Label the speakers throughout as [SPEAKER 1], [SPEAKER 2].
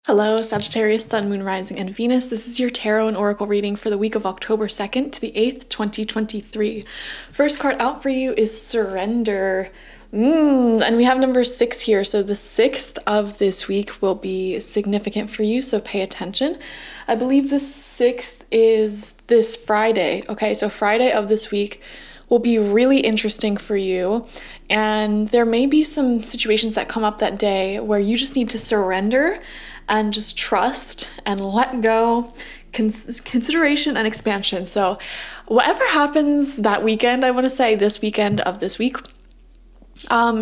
[SPEAKER 1] Hello, Sagittarius, Sun, Moon, Rising, and Venus. This is your tarot and oracle reading for the week of October 2nd to the 8th, 2023. First card out for you is Surrender. And we have number 6 here. So the 6th of this week will be significant for you, so pay attention. I believe the 6th is this Friday. Okay, so Friday of this week will be really interesting for you. And there may be some situations that come up that day where you just need to surrender and just trust and let go, consideration and expansion. So whatever happens that weekend, I want to say this weekend of this week,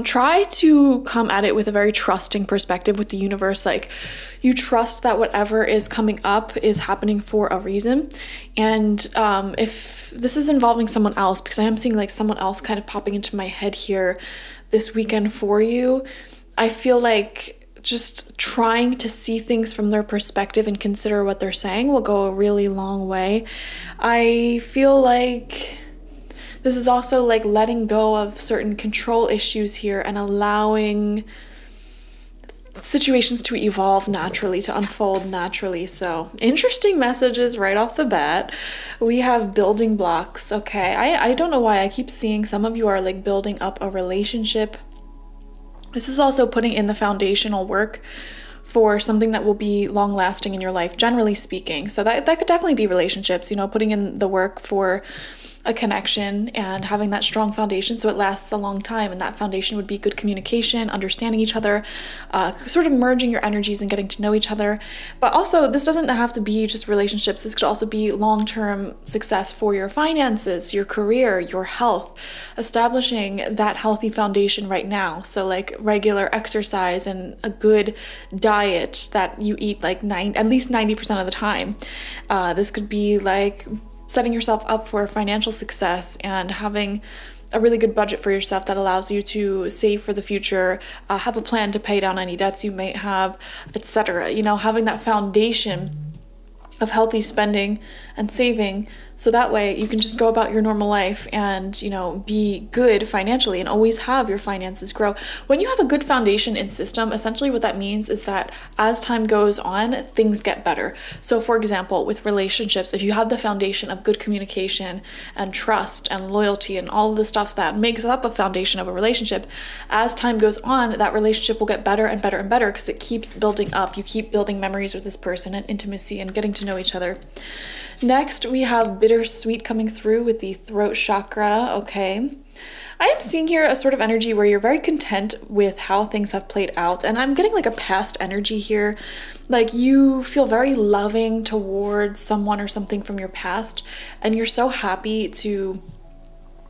[SPEAKER 1] try to come at it with a very trusting perspective with the universe. Like, you trust that whatever is coming up is happening for a reason. And if this is involving someone else, because I am seeing like someone else kind of popping into my head here this weekend for you, I feel like just trying to see things from their perspective and consider what they're saying will go a really long way. I feel like this is also like letting go of certain control issues here and allowing situations to evolve naturally, to unfold naturally. So interesting messages right off the bat. We have building blocks. Okay, I don't know why I keep seeing some of you are like building up a relationship. This is also putting in the foundational work for something that will be long lasting in your life, generally speaking. So that could definitely be relationships, you know, putting in the work for a connection and having that strong foundation so it lasts a long time. And that foundation would be good communication, understanding each other, sort of merging your energies and getting to know each other. But also, this doesn't have to be just relationships. This could also be long-term success for your finances, your career, your health, establishing that healthy foundation right now. So like regular exercise and a good diet that you eat like at least 90% of the time. This could be like setting yourself up for financial success and having a really good budget for yourself that allows you to save for the future, have a plan to pay down any debts you may have, etc. You know, having that foundation of healthy spending and saving, so that way you can just go about your normal life and, you know, be good financially and always have your finances grow. When you have a good foundation and system, essentially what that means is that as time goes on, things get better. So for example, with relationships, if you have the foundation of good communication and trust and loyalty and all of the stuff that makes up a foundation of a relationship, as time goes on, that relationship will get better and better and better because it keeps building up. You keep building memories with this person and intimacy and getting to know each other. Next, we have bittersweet coming through with the throat chakra. Okay. I am seeing here a sort of energy where you're very content with how things have played out. And I'm getting like a past energy here. Like you feel very loving towards someone or something from your past. And you're so happy to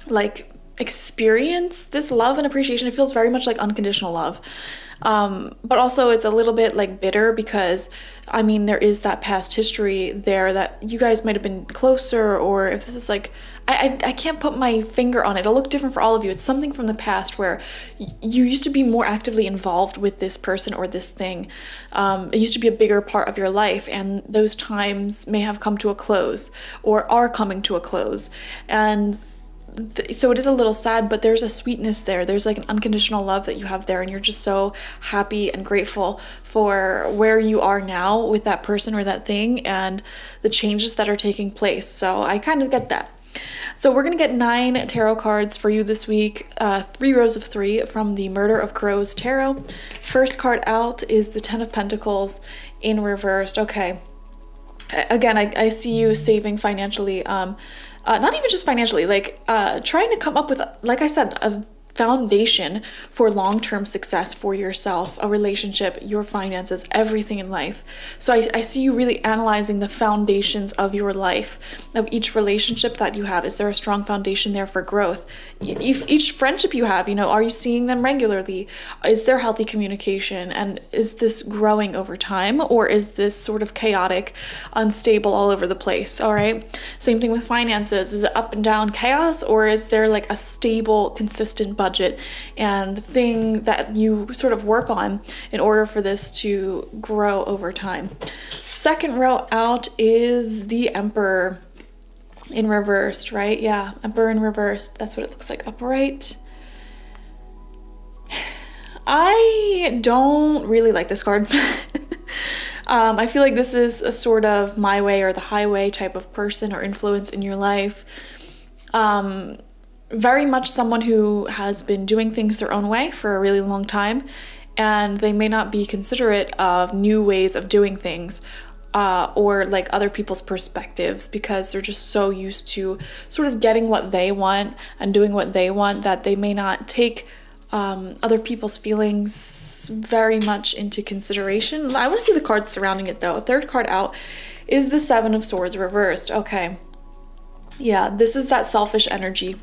[SPEAKER 1] like experience this love and appreciation. It feels very much like unconditional love. But also it's a little bit like bitter because, I mean, there is that past history there that you guys might have been closer, or if this is like, I can't put my finger on it. It'll look different for all of you. It's something from the past where you used to be more actively involved with this person or this thing. It used to be a bigger part of your life, and those times may have come to a close or are coming to a close. And so it is a little sad, but there's a sweetness there. There's like an unconditional love that you have there, and you're just so happy and grateful for where you are now with that person or that thing and the changes that are taking place. So I kind of get that. So we're going to get 9 tarot cards for you this week, 3 rows of 3 from the Murder of Crows Tarot. First card out is the 10 of Pentacles in reversed. Okay. Again, I see you saving financially, not even just financially, like trying to come up with, like I said, a foundation for long-term success for yourself, a relationship, your finances, everything in life. So I see you really analyzing the foundations of your life, of each relationship that you have. Is there a strong foundation there for growth? If each friendship you have, you know, are you seeing them regularly? Is there healthy communication? And is this growing over time, or is this sort of chaotic, unstable all over the place? All right. Same thing with finances. Is it up and down chaos, or is there like a stable, consistent budget and the thing that you sort of work on in order for this to grow over time? Second row out is the Emperor in reversed, right? Yeah, Emperor in reversed. That's what it looks like upright. I don't really like this card. I feel like this is a sort of my way or the highway type of person or influence in your life. Very much someone who has been doing things their own way for a really long time, and they may not be considerate of new ways of doing things, or like other people's perspectives, because they're just so used to sort of getting what they want and doing what they want that they may not take other people's feelings very much into consideration. I want to see the cards surrounding it though. Third card out is the Seven of Swords reversed. Okay. Yeah, this is that selfish energy.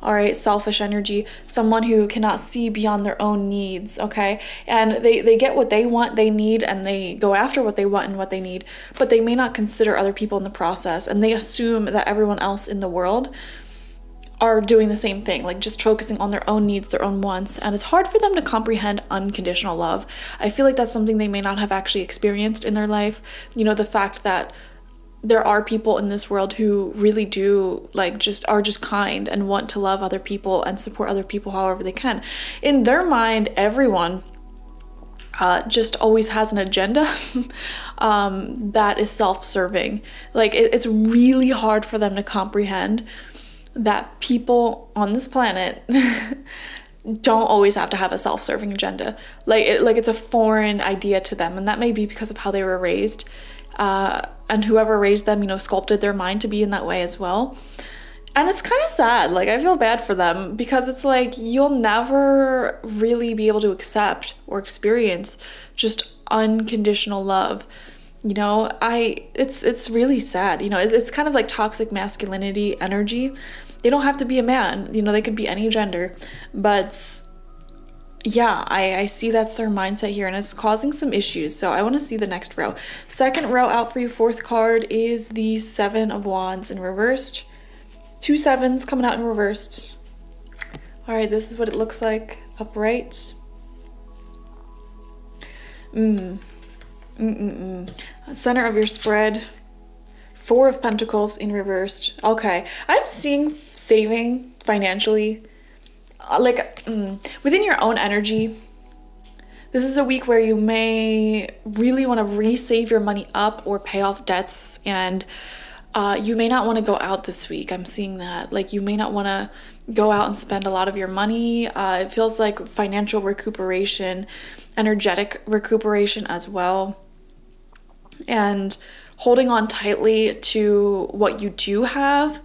[SPEAKER 1] All right, selfish energy, someone who cannot see beyond their own needs, okay? And they get what they want, they need, and they go after what they want and what they need, but they may not consider other people in the process, and they assume that everyone else in the world are doing the same thing, like just focusing on their own needs, their own wants, and it's hard for them to comprehend unconditional love. I feel like that's something they may not have actually experienced in their life. You know, the fact that there are people in this world who really do are just kind and want to love other people and support other people however they can. In their mind, everyone just always has an agenda that is self-serving. Like it's really hard for them to comprehend that people on this planet don't always have to have a self-serving agenda. Like it's a foreign idea to them, and that may be because of how they were raised. And whoever raised them, you know, sculpted their mind to be in that way as well. And it's kind of sad. Like, I feel bad for them because it's like you'll never really be able to accept or experience just unconditional love. You know, it's really sad. You know, it's kind of like toxic masculinity energy. They don't have to be a man. You know, they could be any gender. But yeah, I see that's their mindset here, and it's causing some issues. So I want to see the next row. Second row out for you, fourth card is the Seven of Wands in reversed. 2 sevens coming out in reversed. All right, this is what it looks like upright. Center of your spread. 4 of Pentacles in reversed. Okay, I'm seeing saving financially. Within your own energy. This is a week where you may really want to resave your money up or pay off debts, and you may not want to go out this week. I'm seeing that. Like, you may not want to go out and spend a lot of your money. It feels like financial recuperation, energetic recuperation as well, and holding on tightly to what you do have.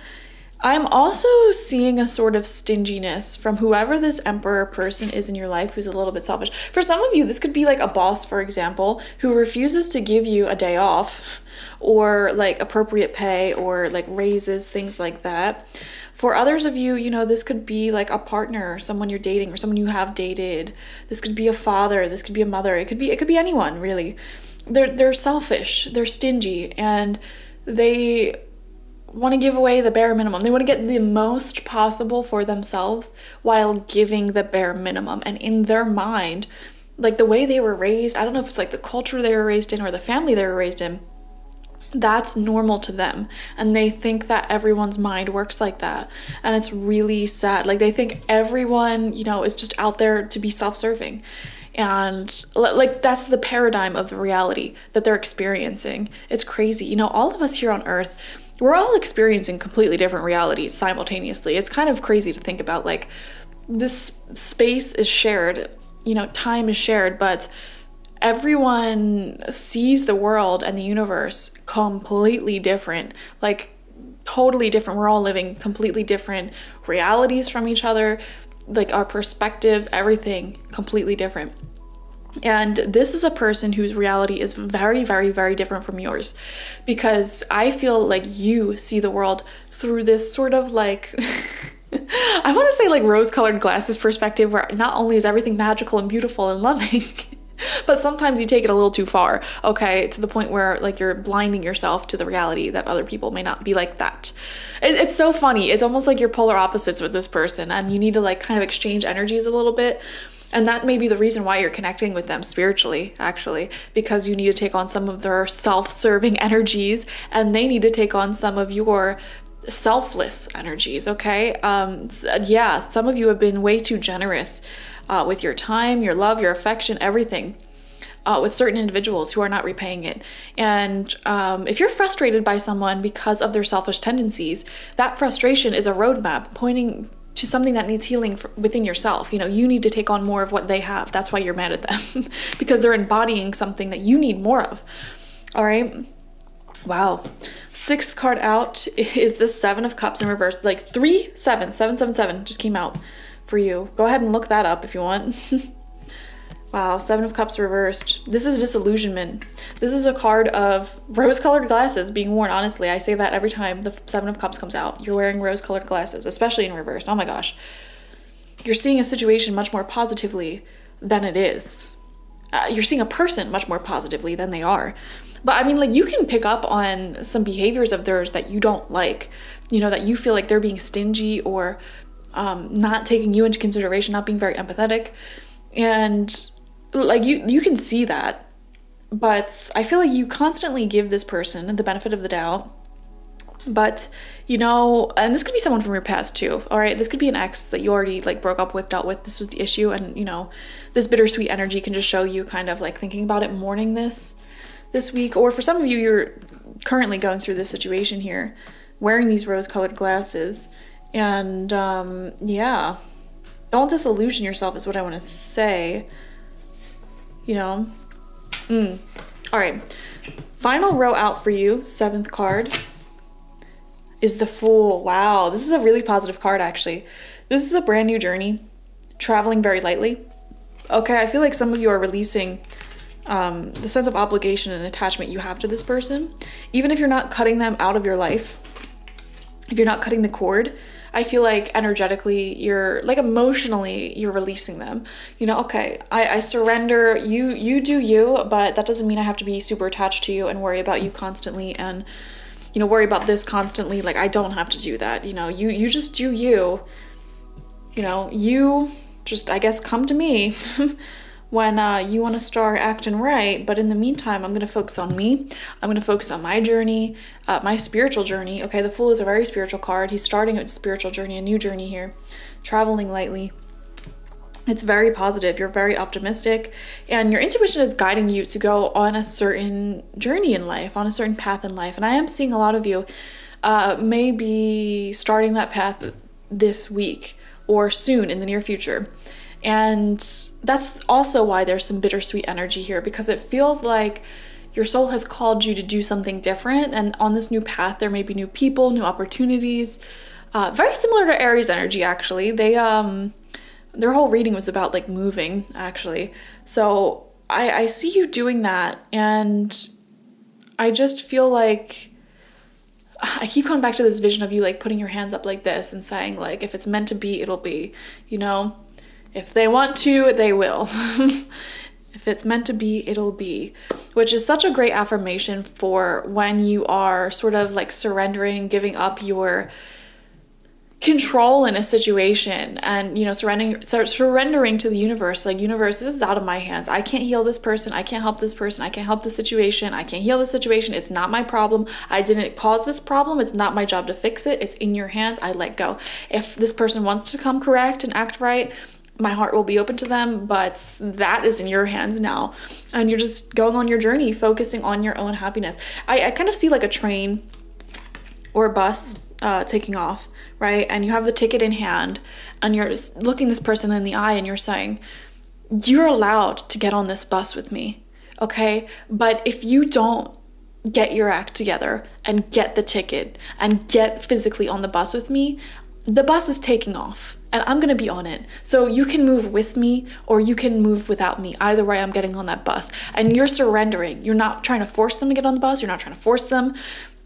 [SPEAKER 1] I'm also seeing a sort of stinginess from whoever this Emperor person is in your life who's a little bit selfish. For some of you, this could be like a boss, for example, who refuses to give you a day off or like appropriate pay or like raises, things like that. For others of you, you know, this could be like a partner, someone you're dating or someone you have dated. This could be a father, this could be a mother. It could be anyone, really. They're selfish, they're stingy, and they want to give away the bare minimum. They want to get the most possible for themselves while giving the bare minimum. And in their mind, like the way they were raised, I don't know if it's like the culture they were raised in or the family they were raised in, that's normal to them. And they think that everyone's mind works like that. And it's really sad. Like they think everyone, you know, is just out there to be self-serving. And like that's the paradigm of the reality that they're experiencing. It's crazy. You know, all of us here on Earth, we're all experiencing completely different realities simultaneously. It's kind of crazy to think about, like, this space is shared, you know, time is shared, but everyone sees the world and the universe completely different, like totally different. We're all living completely different realities from each other, like our perspectives, everything completely different. And this is a person whose reality is very, very, very different from yours, because I feel like you see the world through this sort of like, I want to say like rose-colored glasses perspective, where not only is everything magical and beautiful and loving, but sometimes you take it a little too far, okay, to the point where like you're blinding yourself to the reality that other people may not be like that. It's so funny. It's almost like you're polar opposites with this person, and you need to like kind of exchange energies a little bit. And that may be the reason why you're connecting with them spiritually, actually, because you need to take on some of their self-serving energies, and they need to take on some of your selfless energies, okay? Yeah, some of you have been way too generous with your time, your love, your affection, everything. with certain individuals who are not repaying it. And if you're frustrated by someone because of their selfish tendencies, that frustration is a roadmap pointing to something that needs healing within yourself. You know, you need to take on more of what they have. That's why you're mad at them, because they're embodying something that you need more of. All right. Wow. Sixth card out is the Seven of Cups in reverse. Like 777 just came out for you. Go ahead and look that up if you want. Wow, Seven of Cups reversed. This is disillusionment. This is a card of rose-colored glasses being worn, honestly. I say that every time the Seven of Cups comes out. You're wearing rose-colored glasses, especially in reverse. Oh my gosh. You're seeing a situation much more positively than it is. You're seeing a person much more positively than they are. But I mean, like, you can pick up on some behaviors of theirs that you don't like, you know, that you feel like they're being stingy or not taking you into consideration, not being very empathetic. And like, you can see that. But I feel like you constantly give this person the benefit of the doubt. But, you know, and this could be someone from your past too, all right? This could be an ex that you already like broke up with, dealt with. This was the issue. And, you know, this bittersweet energy can just show you kind of like thinking about it, mourning this week. Or for some of you, you're currently going through this situation here, wearing these rose-colored glasses. And yeah, don't disillusion yourself is what I want to say, you know. All right, final row out for you, seventh card, is the Fool. Wow, this is a really positive card, actually. This is a brand new journey, traveling very lightly. Okay, I feel like some of you are releasing the sense of obligation and attachment you have to this person. Even if you're not cutting them out of your life, if you're not cutting the cord, I feel like energetically, you're like emotionally, you're releasing them. You know, okay, I surrender, you do you, but that doesn't mean I have to be super attached to you and worry about you constantly and, you know, worry about this constantly. Like, I don't have to do that. You know, you just do you. You know, you just, I guess, come to me when you want to start acting right. But in the meantime, I'm going to focus on me. I'm going to focus on my journey, my spiritual journey. Okay, the Fool is a very spiritual card. He's starting a spiritual journey, a new journey here, traveling lightly. It's very positive. You're very optimistic, and your intuition is guiding you to go on a certain journey in life, on a certain path in life. And I am seeing a lot of you maybe starting that path this week or soon in the near future. And that's also why there's some bittersweet energy here, because it feels like your soul has called you to do something different. And on this new path, there may be new people, new opportunities, very similar to Aries energy, actually. Their whole reading was about like moving, actually. So I see you doing that, and I just feel like I keep coming back to this vision of you like putting your hands up like this and saying like, if it's meant to be, it'll be, you know. If they want to, they will. If it's meant to be, it'll be, which is such a great affirmation for when you are sort of like surrendering, giving up your control in a situation and, you know, surrendering to the universe. Like, universe, this is out of my hands. I can't heal this person. I can't help this person. I can't help the situation. I can't heal the situation. It's not my problem. I didn't cause this problem. It's not my job to fix it. It's in your hands. I let go. If this person wants to come correct and act right, my heart will be open to them, but that is in your hands now. And you're just going on your journey, focusing on your own happiness. I kind of see like a train or a bus taking off, right? And you have the ticket in hand and you're looking this person in the eye and you're saying, you're allowed to get on this bus with me, okay? But if you don't get your act together and get the ticket and get physically on the bus with me, the bus is taking off. And I'm going to be on it. So you can move with me or you can move without me. Either way, I'm getting on that bus. And you're surrendering. You're not trying to force them to get on the bus. You're not trying to force them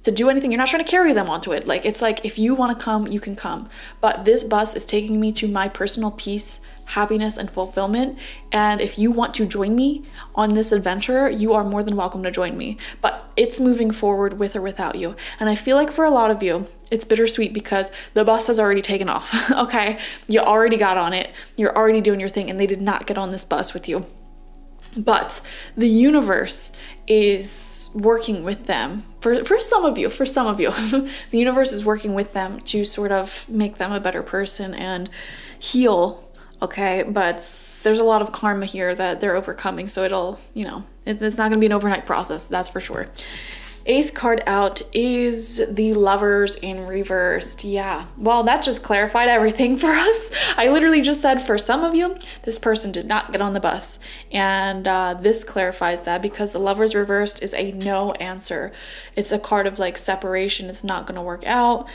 [SPEAKER 1] to do anything. You're not trying to carry them onto it. Like, it's like, if you want to come, you can come. But this bus is taking me to my personal peace, happiness, and fulfillment. And if you want to join me on this adventure, you are more than welcome to join me. But it's moving forward with or without you. And I feel like for a lot of you, it's bittersweet because the bus has already taken off, okay? You already got on it. You're already doing your thing, and they did not get on this bus with you. But the universe is working with them. For some of you, the universe is working with them to sort of make them a better person and heal, okay? But there's a lot of karma here that they're overcoming. So it'll, you know, it's not going to be an overnight process. That's for sure. 8th card out is the Lovers in reversed. Yeah, well, that just clarified everything for us. I literally just said for some of you, this person did not get on the bus. And this clarifies that, because the Lovers reversed is a no answer. It's a card of like separation. It's not going to work out.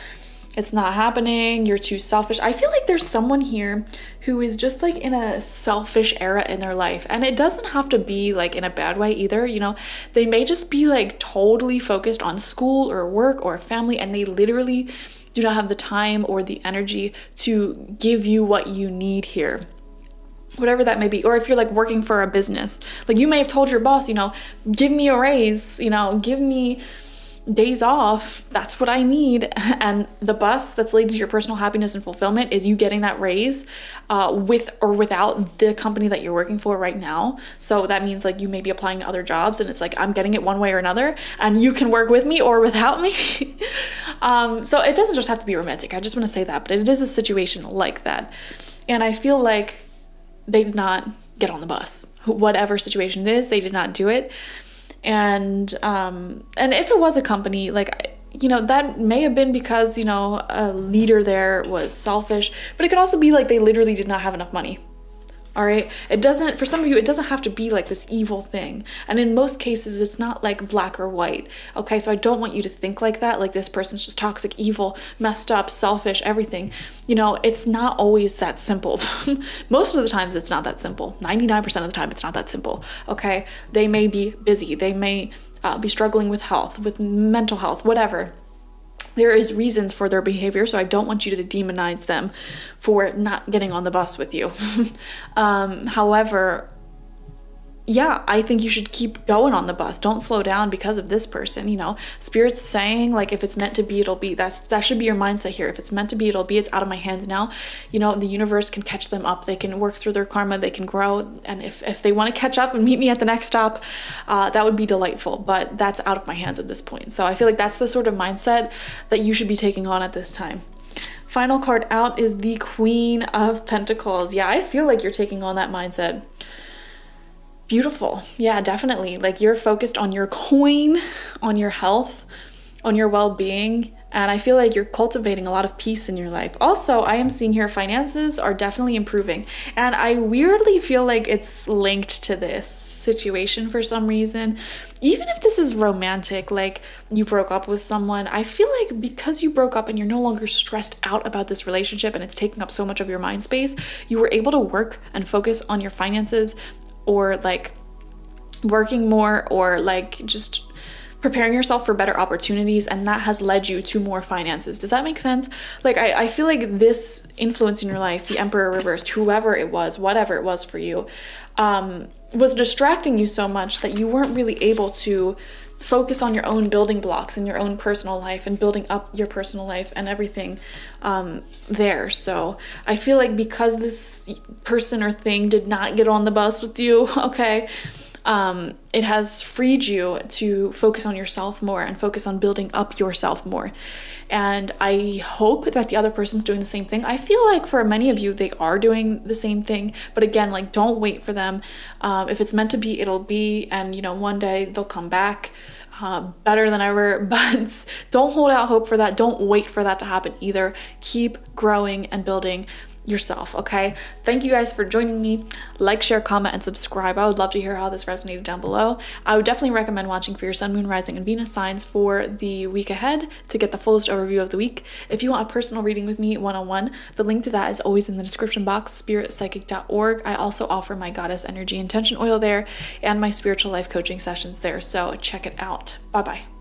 [SPEAKER 1] It's not happening. You're too selfish. I feel like there's someone here who is just like in a selfish era in their life. And it doesn't have to be like in a bad way either. You know, they may just be like totally focused on school or work or family, and they literally do not have the time or the energy to give you what you need here. Whatever that may be. Or if you're like working for a business, like you may have told your boss, you know, give me a raise, you know, give me days off, that's what I need. And the bus that's leading to your personal happiness and fulfillment is you getting that raise with or without the company that you're working for right now. So that means like you may be applying to other jobs, and it's like, I'm getting it one way or another, and you can work with me or without me. So it doesn't just have to be romantic. I just want to say that, but it is a situation like that. And I feel like they did not get on the bus. Whatever situation it is, they did not do it. And if it was a company, like, you know, that may have been because, you know, a leader there was selfish, but it could also be like they literally did not have enough money. All right. It doesn't, for some of you, it doesn't have to be like this evil thing. And in most cases, it's not like black or white. Okay. So I don't want you to think like that. Like this person's just toxic, evil, messed up, selfish, everything. You know, it's not always that simple. Most of the times it's not that simple. 99% of the time it's not that simple. Okay. They may be busy. They may be struggling with health, with mental health, whatever. There is reasons for their behavior, so I don't want you to demonize them for not getting on the bus with you. However, yeah, I think you should keep going on the bus. Don't slow down because of this person. You know, Spirit's saying like, if it's meant to be, it'll be. That should be your mindset here. If it's meant to be, it'll be. It's out of my hands now. You know, the universe can catch them up. They can work through their karma. They can grow. And if they want to catch up and meet me at the next stop, that would be delightful. But that's out of my hands at this point. So I feel like that's the sort of mindset that you should be taking on at this time. Final card out is the Queen of Pentacles. Yeah, I feel like you're taking on that mindset. Beautiful. Yeah, definitely. Like you're focused on your coin, on your health, on your well-being. And I feel like you're cultivating a lot of peace in your life. Also, I am seeing here finances are definitely improving. And I weirdly feel like it's linked to this situation for some reason. Even if this is romantic, like you broke up with someone, I feel like because you broke up and you're no longer stressed out about this relationship and it's taking up so much of your mind space, you were able to work and focus on your finances, or like working more, or like just preparing yourself for better opportunities, and that has led you to more finances. Does that make sense? Like I feel like this influence in your life, the Emperor reversed, whoever it was, whatever it was for you, was distracting you so much that you weren't really able to focus on your own building blocks in your own personal life and building up your personal life and everything there. So I feel like because this person or thing did not get on the bus with you, okay, it has freed you to focus on yourself more and focus on building up yourself more. And I hope that the other person's doing the same thing. I feel like for many of you, they are doing the same thing. But again, like, don't wait for them. If it's meant to be, it'll be. And, you know, one day they'll come back better than ever. But don't hold out hope for that. Don't wait for that to happen either. Keep growing and building yourself, okay? Thank you guys for joining me. Like, share, comment, and subscribe. I would love to hear how this resonated down below. I would definitely recommend watching for your sun, moon, rising, and Venus signs for the week ahead to get the fullest overview of the week. If you want a personal reading with me one-on-one, the link to that is always in the description box, spiritpsychic.org. I also offer my goddess energy intention oil there and my spiritual life coaching sessions there, so check it out. Bye-bye.